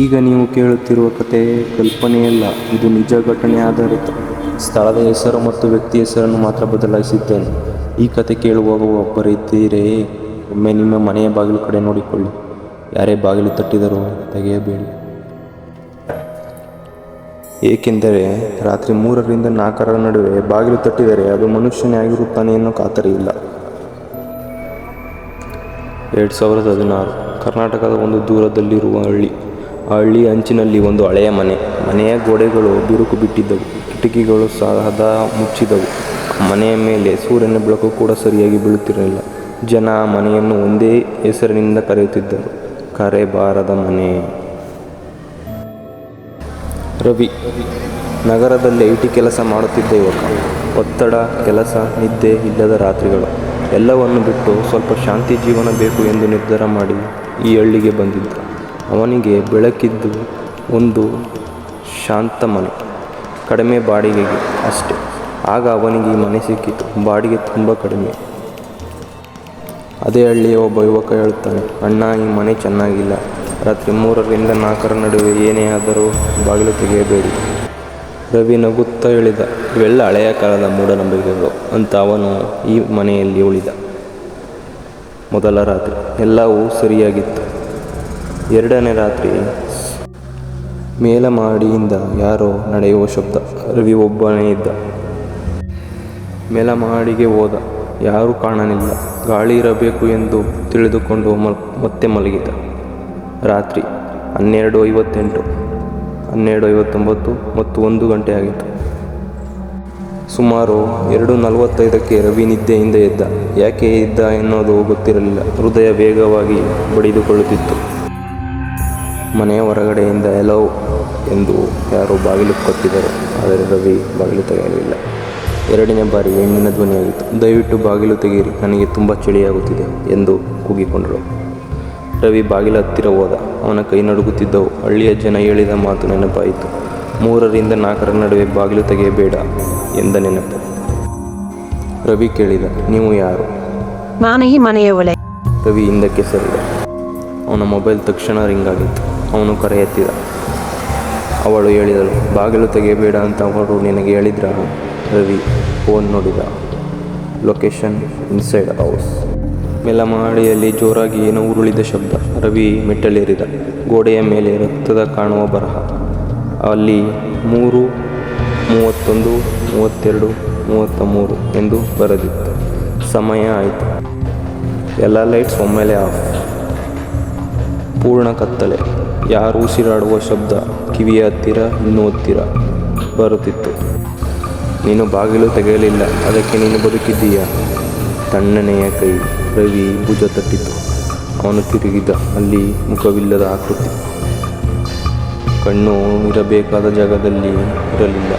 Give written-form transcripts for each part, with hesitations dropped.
ಈಗ ನೀವು ಕೇಳುತ್ತಿರುವ ಕತೆ ಕಲ್ಪನೆಯಲ್ಲ, ಇದು ನಿಜ ಘಟನೆ ಆಧಾರಿತ. ಸ್ಥಳದ ಹೆಸರು ಮತ್ತು ವ್ಯಕ್ತಿ ಹೆಸರನ್ನು ಮಾತ್ರ ಬದಲಾಯಿಸಿದ್ದೇನೆ. ಈ ಕತೆ ಕೇಳುವಾಗ ಒಬ್ಬರಿದ್ದೀರೇ, ಒಮ್ಮೆ ನಿಮ್ಮ ಮನೆಯ ಬಾಗಿಲು ಕಡೆ ನೋಡಿಕೊಳ್ಳಿ. ಯಾರೇ ಬಾಗಿಲು ತಟ್ಟಿದರೂ ತೆಗೆಯಬೇಡಿ. ಏಕೆಂದರೆ ರಾತ್ರಿ 3 ರಿಂದ 4 ನಡುವೆ ಬಾಗಿಲು ತಟ್ಟಿದರೆ ಅದು ಮನುಷ್ಯನೇ ಆಗಿರುತ್ತಾನೆ ಎನ್ನೋ ಖಾತರಿ ಇಲ್ಲ. 2016 ಕರ್ನಾಟಕದ ಒಂದು ದೂರದಲ್ಲಿರುವ ಹಳ್ಳಿ. ಆ ಹಳ್ಳಿಯ ಅಂಚಿನಲ್ಲಿ ಒಂದು ಹಳೆಯ ಮನೆಯ ಗೋಡೆಗಳು ಬಿರುಕು ಬಿಟ್ಟಿದ್ದವು, ಕಿಟಕಿಗಳು ಸದಾ ಮುಚ್ಚಿದವು. ಮನೆಯ ಮೇಲೆ ಸೂರ್ಯನ ಬೆಳಕು ಕೂಡ ಸರಿಯಾಗಿ ಬೀಳುತ್ತಿರಲಿಲ್ಲ. ಜನ ಆ ಮನೆಯನ್ನು ಒಂದೇ ಹೆಸರಿನಿಂದ ಕರೆಯುತ್ತಿದ್ದರು, ಕರೆಬಾರದ ಮನೆ. ರವಿ ನಗರದಲ್ಲಿ IT ಕೆಲಸ ಮಾಡುತ್ತಿದ್ದ ಯುವಕ. ಒತ್ತಡ, ಕೆಲಸ, ನಿದ್ದೆ ಇಲ್ಲದ ರಾತ್ರಿಗಳು ಎಲ್ಲವನ್ನು ಬಿಟ್ಟು ಸ್ವಲ್ಪ ಶಾಂತಿ ಜೀವನ ಬೇಕು ಎಂದು ನಿರ್ಧಾರ ಮಾಡಿ ಈ ಹಳ್ಳಿಗೆ ಬಂದಿದ್ದ. ಅವನಿಗೆ ಬೆಳಕಿದ್ದು ಒಂದು ಶಾಂತ ಮನೆ, ಕಡಿಮೆ ಬಾಡಿಗೆಗೆ ಅಷ್ಟೇ. ಆಗ ಅವನಿಗೆ ಈ ಮನೆ ಸಿಕ್ಕಿತು. ಬಾಡಿಗೆ ತುಂಬ ಕಡಿಮೆ. ಅದೇ ಹಳ್ಳಿಯ ಒಬ್ಬ ಯುವಕ ಹೇಳ್ತಾನೆ, ಅಣ್ಣ, ಈ ಮನೆ ಚೆನ್ನಾಗಿಲ್ಲ. ರಾತ್ರಿ 3 ರಿಂದ 4 ನಡುವೆ ಏನೇ ಆದರೂ ಬಾಗಿಲು ತೆಗೆಯಬೇಡಿ. ರವಿ ನಗುತ್ತಾ ಹೇಳಿದ, ಇವೆಲ್ಲ ಹಳೆಯ ಕಾಲದ ಮೂಢನಂಬಿಕೆಗಳು ಅಂತ ಅವನು ಈ ಮನೆಯಲ್ಲಿ ಉಳಿದ. ಮೊದಲ ರಾತ್ರಿ ಎಲ್ಲವೂ ಸರಿಯಾಗಿತ್ತು. 2ನೇ ರಾತ್ರಿ ಮೇಲಮಾಡಿಯಿಂದ ಯಾರೋ ನಡೆಯುವ ಶಬ್ದ. ರವಿ ಒಬ್ಬನೇ ಇದ್ದ. ಮೇಲಮಾಡಿಗೆ ಹೋದ. ಯಾರೂ ಕಾಣಲಿಲ್ಲ. ಗಾಳಿ ಇರಬೇಕು ಎಂದು ತಿಳಿದುಕೊಂಡು ಮತ್ತೆ ಮಲಗಿದ. ರಾತ್ರಿ 12:58, 12:59 ಮತ್ತು 1 ಗಂಟೆ ಆಗಿತ್ತು. ಸುಮಾರು 2:45ಕ್ಕೆ ರವಿ ನಿದ್ದೆಯಿಂದ ಎದ್ದ. ಯಾಕೆ ಎದ್ದ ಎನ್ನುವುದು ಗೊತ್ತಿರಲಿಲ್ಲ. ಹೃದಯ ವೇಗವಾಗಿ ಬಡಿದುಕೊಳ್ಳುತ್ತಿತ್ತು. ಮನೆಯ ಹೊರಗಡೆಯಿಂದ ಹೆಲೋ ಎಂದು ಯಾರೋ ಬಾಗಿಲು ಕೊಟ್ಟಿದ್ದರು. ಆದರೆ ರವಿ ಬಾಗಿಲು ತೆಗೆಯಲಿಲ್ಲ. 2ನೇ ಬಾರಿ ಹೆಣ್ಣಿನ ಧ್ವನಿಯಾಗಿತ್ತು. ದಯವಿಟ್ಟು ಬಾಗಿಲು ತೆಗೆಯಿರಿ, ನನಗೆ ತುಂಬ ಚಳಿಯಾಗುತ್ತಿದೆ ಎಂದು ಕೂಗಿಕೊಂಡಳು. ರವಿ ಬಾಗಿಲ ಹತ್ತಿರ ಹೋದ. ಅವನ ಕೈ ನಡುಗುತ್ತಿದ್ದವು. ಹಳ್ಳಿಯ ಜನ ಹೇಳಿದ ಮಾತು ನೆನಪಾಯಿತು. 3 ರಿಂದ 4 ನಡುವೆ ಬಾಗಿಲು ತೆಗೆಯಬೇಡ ಎಂದ ನೆನಪು. ರವಿ ಕೇಳಿದ, ನೀವು ಯಾರು? ನಾನು ಈ ಮನೆಯವಳೆ. ರವಿ ಹಿಂದಕ್ಕೆ ಸರಿದ. ಅವನ ಮೊಬೈಲ್ ತಕ್ಷಣ ರಿಂಗ್ ಆಗಿತ್ತು. ಅವನು ಕರೆ ಎತ್ತಿದ. ಅವಳು ಹೇಳಿದಳು, ಬಾಗಿಲು ತೆಗೆಯಬೇಡ ಅಂತ ಅವರು ನಿನಗೆ ಹೇಳಿದ್ರ? ರವಿ ಫೋನ್ ನೋಡಿದ. Location inside house. ಮೇಲಮಾಡಿಯಲ್ಲಿ ಜೋರಾಗಿ ಏನೋ ಉರುಳಿದ ಶಬ್ದ. ರವಿ ಮೆಟ್ಟಲೇರಿದ. ಗೋಡೆಯ ಮೇಲೆ ರಕ್ತದ ಕಾಣುವ ಬರಹ. ಅಲ್ಲಿ 3, 31, 32, 33 ಎಂದು ಬರೆದಿತ್ತು. ಸಮಯ ಆಯಿತು. ಎಲ್ಲ ಲೈಟ್ಸ್ ಒಮ್ಮೆಲೆ ಆಫ್. ಪೂರ್ಣ ಕತ್ತಲೆ. ಯಾರು ಉಸಿರಾಡುವ ಶಬ್ದ ಕಿವಿಯ ಹತ್ತಿರ, ಇನ್ನೂ ಹತ್ತಿರ ಬರುತ್ತಿತ್ತು. ನೀನು ಬಾಗಿಲು ತೆಗೆಯಲಿಲ್ಲ, ಅದಕ್ಕೆ ನೀನು ಬದುಕಿದ್ದೀಯಾ? ತಣ್ಣನೆಯ ಕೈ ರವಿ ಭುಜ ತಟ್ಟಿತು. ಅವನು ತಿರುಗಿದ. ಅಲ್ಲಿ ಮುಖವಿಲ್ಲದ ಆಕೃತಿ. ಕಣ್ಣು ಇರಬೇಕಾದ ಜಾಗದಲ್ಲಿ ಇರಲಿಲ್ಲ.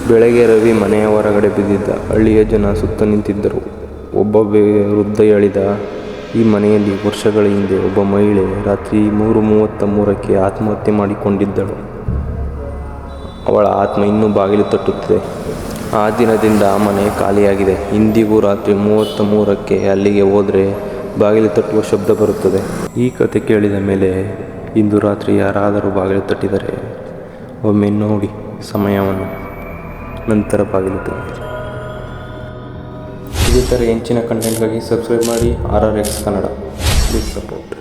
ಬೆಳಗ್ಗೆ ರವಿ ಮನೆಯ ಹೊರಗಡೆ ಬಿದ್ದಿದ್ದ. ಹಳ್ಳಿಯ ಜನ ಸುತ್ತ ನಿಂತಿದ್ದರು. ಒಬ್ಬ ವೃದ್ಧ ಹೇಳಿದ, ಈ ಮನೆಯಲ್ಲಿ ವರ್ಷಗಳ ಹಿಂದೆ ಒಬ್ಬ ಮಹಿಳೆ ರಾತ್ರಿ 3:33ಕ್ಕೆ ಆತ್ಮಹತ್ಯೆ ಮಾಡಿಕೊಂಡಿದ್ದಳು. ಅವಳ ಆತ್ಮ ಇನ್ನೂ ಬಾಗಿಲು ತಟ್ಟುತ್ತಿದೆ. ಆ ದಿನದಿಂದ ಆ ಮನೆ ಖಾಲಿಯಾಗಿದೆ. ಇಂದಿಗೂ ರಾತ್ರಿ 3:33ಕ್ಕೆ ಅಲ್ಲಿಗೆ ಹೋದರೆ ಬಾಗಿಲು ತಟ್ಟುವ ಶಬ್ದ ಬರುತ್ತದೆ. ಈ ಕತೆ ಕೇಳಿದ ಮೇಲೆ ಇಂದು ರಾತ್ರಿ ಯಾರಾದರೂ ಬಾಗಿಲು ತಟ್ಟಿದರೆ ಒಮ್ಮೆ ನೋಡಿ ಸಮಯವನ್ನು, ನಂತರ ಬಾಗಿಲು ತೆಗೆಯಿರಿ. ಇದೇ ಥರ ಹೆಚ್ಚಿನ ಕಂಟೆಂಟ್ಗಾಗಿ ಸಬ್ಸ್ಕ್ರೈಬ್ ಮಾಡಿ RRX ಕನ್ನಡ. Please support.